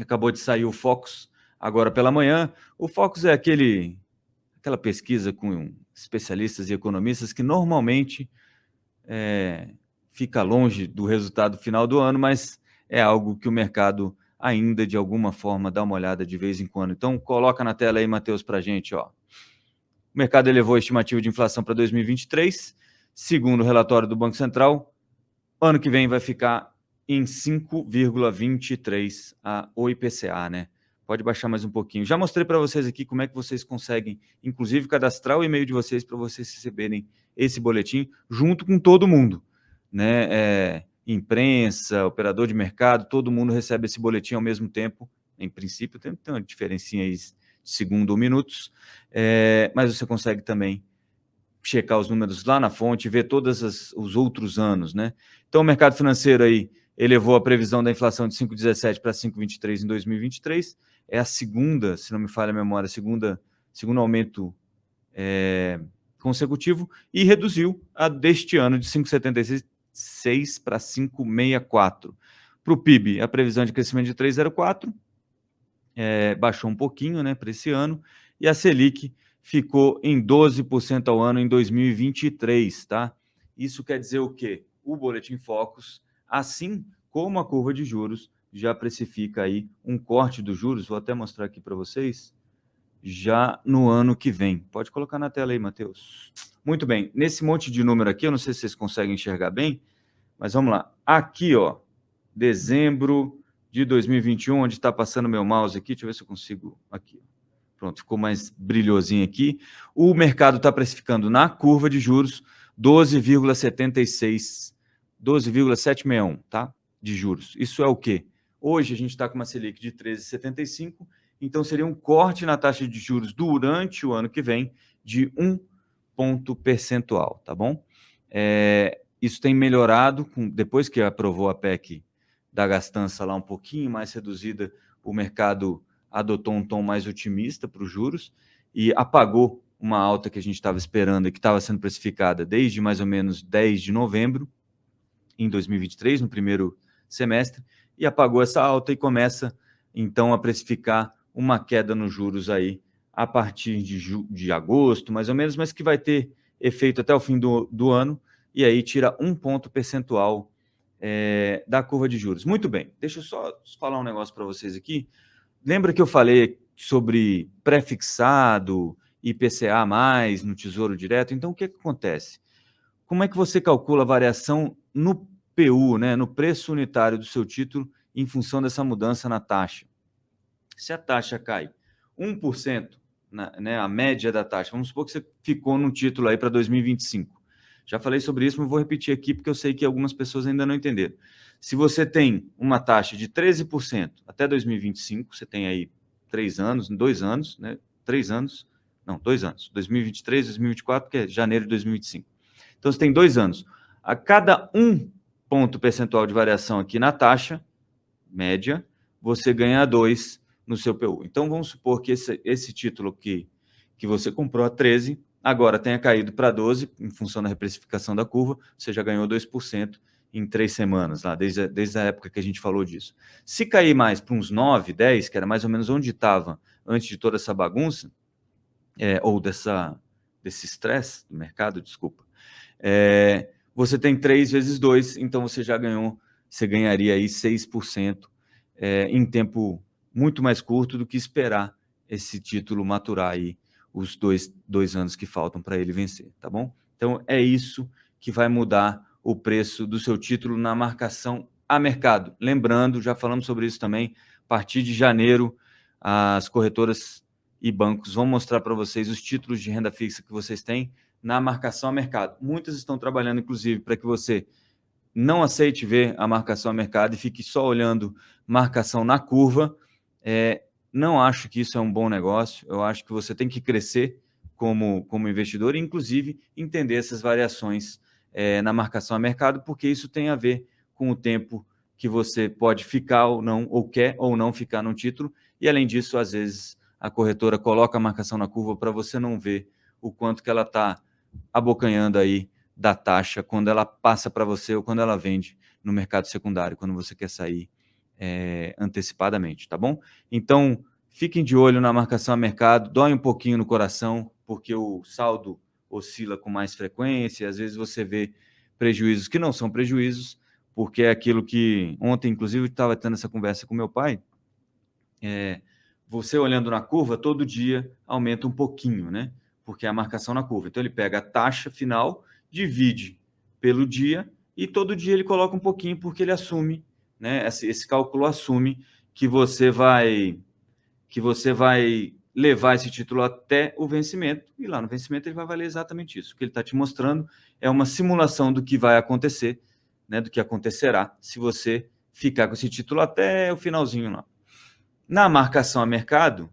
Acabou de sair o Focus agora pela manhã. O Focus é aquela pesquisa com especialistas e economistas que normalmente fica longe do resultado final do ano, mas é algo que o mercado ainda, de alguma forma, dá uma olhada de vez em quando. Então, coloca na tela aí, Matheus, para a gente. Ó. O mercado elevou a estimativa de inflação para 2023, segundo o relatório do Banco Central. Ano que vem vai ficar em 5,23 o IPCA, né? Pode baixar mais um pouquinho. Já mostrei para vocês aqui como é que vocês conseguem, inclusive, cadastrar o e-mail de vocês para vocês receberem esse boletim junto com todo mundo, né? Imprensa, operador de mercado, todo mundo recebe esse boletim ao mesmo tempo. Em princípio, tem uma diferencinha aí de segundo ou minutos, mas você consegue também checar os números lá na fonte, ver todos os outros anos, né? Então, o mercado financeiro aí elevou a previsão da inflação de 5,17 para 5,23 em 2023. É a segunda, se não me falha a memória, segundo aumento consecutivo, e reduziu a deste ano de 5,76 para 5,64. Para o PIB, a previsão de crescimento de 3,04, baixou um pouquinho, né, para esse ano, e a Selic ficou em 12% ao ano em 2023, tá? Isso quer dizer o quê? O Boletim Focus, assim como a curva de juros, já precifica aí um corte dos juros, vou até mostrar aqui para vocês, já no ano que vem. Pode colocar na tela aí, Matheus. Muito bem, nesse monte de número aqui, eu não sei se vocês conseguem enxergar bem, mas vamos lá. Aqui, ó, dezembro de 2021, onde está passando meu mouse aqui, deixa eu ver se eu consigo, aqui. Pronto, ficou mais brilhosinho aqui. O mercado está precificando na curva de juros 12,76, 12,761, tá? De juros. Isso é o quê? Hoje a gente está com uma Selic de 13,75, então seria um corte na taxa de juros durante o ano que vem de 1 ponto percentual, tá bom? Isso tem melhorado depois que aprovou a PEC da gastança lá um pouquinho mais reduzida, o mercado adotou um tom mais otimista para os juros e apagou uma alta que a gente estava esperando e que estava sendo precificada desde mais ou menos 10 de novembro em 2023, no primeiro semestre, e apagou essa alta e começa, então, a precificar uma queda nos juros aí a partir de agosto, mais ou menos, mas que vai ter efeito até o fim do ano, e aí tira 1 ponto percentual da curva de juros. Muito bem, deixa eu só falar um negócio para vocês aqui. Lembra que eu falei sobre pré-fixado, IPCA+, no Tesouro Direto? Então, o que acontece? Como é que você calcula a variação no PU, né, no preço unitário do seu título, em função dessa mudança na taxa? Se a taxa cai 1%, né, a média da taxa, vamos supor que você ficou num título aí para 2025. Já falei sobre isso, mas vou repetir aqui porque eu sei que algumas pessoas ainda não entenderam. Se você tem uma taxa de 13% até 2025, você tem aí 3 anos, 2 anos, né? 3 anos, não, 2 anos, 2023, 2024, que é janeiro de 2025. Então, você tem 2 anos. A cada 1 ponto percentual de variação aqui na taxa média, você ganha 2 no seu PU. Então, vamos supor que esse título que você comprou a 13, agora tenha caído para 12, em função da reprecificação da curva, você já ganhou 2% em 3 semanas, lá, desde a época que a gente falou disso. Se cair mais para uns 9, 10, que era mais ou menos onde estava antes de toda essa bagunça, ou desse estresse do mercado, desculpa, você tem 3 vezes 2, então você já ganhou, você ganharia aí 6% em tempo muito mais curto do que esperar esse título maturar aí os dois anos que faltam para ele vencer, tá bom? Então, é isso que vai mudar o preço do seu título na marcação a mercado. Lembrando, já falamos sobre isso também, a partir de janeiro, as corretoras e bancos vão mostrar para vocês os títulos de renda fixa que vocês têm na marcação a mercado. Muitas estão trabalhando, inclusive, para que você não aceite ver a marcação a mercado e fique só olhando marcação na curva. Não acho que isso é um bom negócio. Eu acho que você tem que crescer como investidor e, inclusive, entender essas variações na marcação a mercado, porque isso tem a ver com o tempo que você pode ficar ou não, ou quer ou não ficar num título. E, além disso, às vezes, a corretora coloca a marcação na curva para você não ver o quanto que ela está abocanhando aí da taxa quando ela passa para você ou quando ela vende no mercado secundário, quando você quer sair antecipadamente, tá bom? Então, fiquem de olho na marcação a mercado, dói um pouquinho no coração, porque o saldo oscila com mais frequência, às vezes você vê prejuízos que não são prejuízos, porque é aquilo que ontem, inclusive, estava tendo essa conversa com meu pai, você olhando na curva, todo dia aumenta um pouquinho, né? Porque é a marcação na curva. Então, ele pega a taxa final, divide pelo dia, e todo dia ele coloca um pouquinho, porque ele assume, né? Esse cálculo assume que você vai levar esse título até o vencimento, e lá no vencimento ele vai valer exatamente isso. O que ele está te mostrando é uma simulação do que vai acontecer, né? Do que acontecerá se você ficar com esse título até o finalzinho lá. Na marcação a mercado,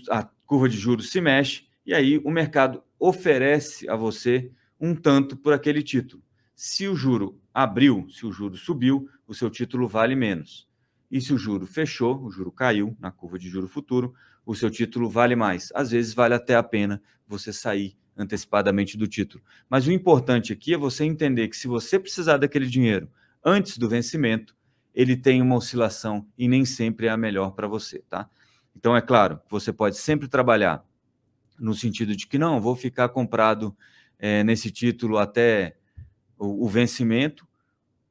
a curva de juros se mexe e aí o mercado oferece a você um tanto por aquele título. Se o juro abriu, se o juro subiu, o seu título vale menos. E se o juro fechou, o juro caiu na curva de juro futuro, o seu título vale mais. Às vezes vale até a pena você sair antecipadamente do título. Mas o importante aqui é você entender que se você precisar daquele dinheiro antes do vencimento, ele tem uma oscilação e nem sempre é a melhor para você, tá? Então, é claro, você pode sempre trabalhar no sentido de que não, vou ficar comprado nesse título até o vencimento,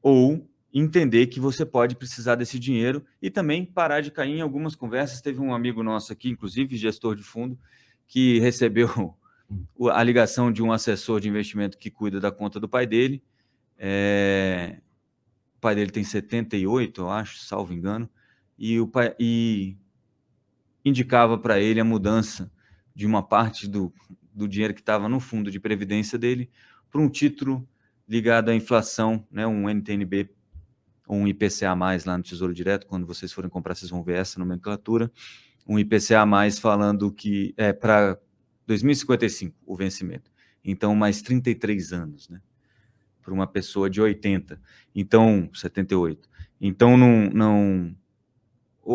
ou entender que você pode precisar desse dinheiro e também parar de cair em algumas conversas. Teve um amigo nosso aqui, inclusive gestor de fundo, que recebeu a ligação de um assessor de investimento que cuida da conta do pai dele. O pai dele tem 78, eu acho, salvo engano, e indicava para ele a mudança de uma parte do dinheiro que estava no fundo de previdência dele para um título ligado à inflação, né, um NTN-B ou um IPCA+, lá no Tesouro Direto. Quando vocês forem comprar, vocês vão ver essa nomenclatura. Um IPCA+, falando que é para 2055 o vencimento. Então, mais 33 anos, né? Para uma pessoa de 80. Então, 78. Então,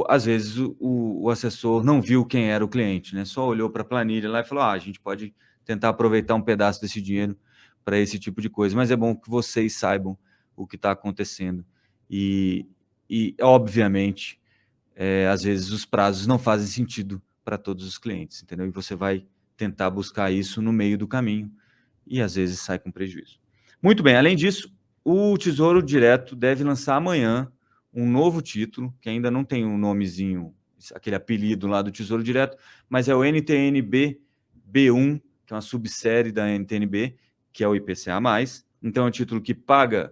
às vezes o assessor não viu quem era o cliente, né? Só olhou para a planilha lá e falou: a gente pode tentar aproveitar um pedaço desse dinheiro para esse tipo de coisa, mas é bom que vocês saibam o que está acontecendo. E obviamente, às vezes os prazos não fazem sentido para todos os clientes, entendeu? E você vai tentar buscar isso no meio do caminho e às vezes sai com prejuízo. Muito bem, além disso, o Tesouro Direto deve lançar amanhã um novo título, que ainda não tem um nomezinho, aquele apelido lá do Tesouro Direto, mas é o NTN-B B1, que é uma subsérie da NTN-B, que é o IPCA+. Então, é um título que paga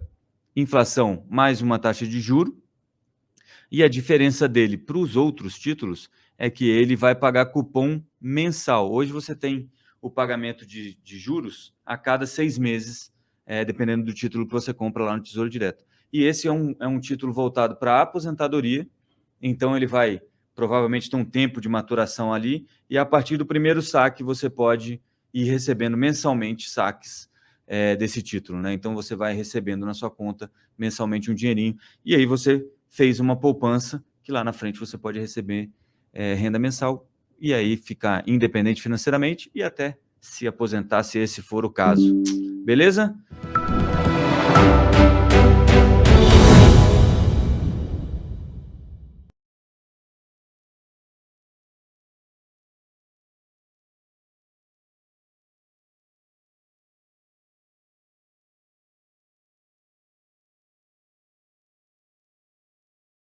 inflação mais uma taxa de juro, e a diferença dele para os outros títulos é que ele vai pagar cupom mensal. Hoje você tem o pagamento de juros a cada 6 meses, dependendo do título que você compra lá no Tesouro Direto. E esse é um título voltado para a aposentadoria, então ele vai provavelmente ter um tempo de maturação ali, e a partir do primeiro saque você pode ir recebendo mensalmente saques desse título, né? Então você vai recebendo na sua conta mensalmente um dinheirinho, e aí você fez uma poupança que lá na frente você pode receber renda mensal e aí ficar independente financeiramente e até se aposentar, se esse for o caso. Beleza?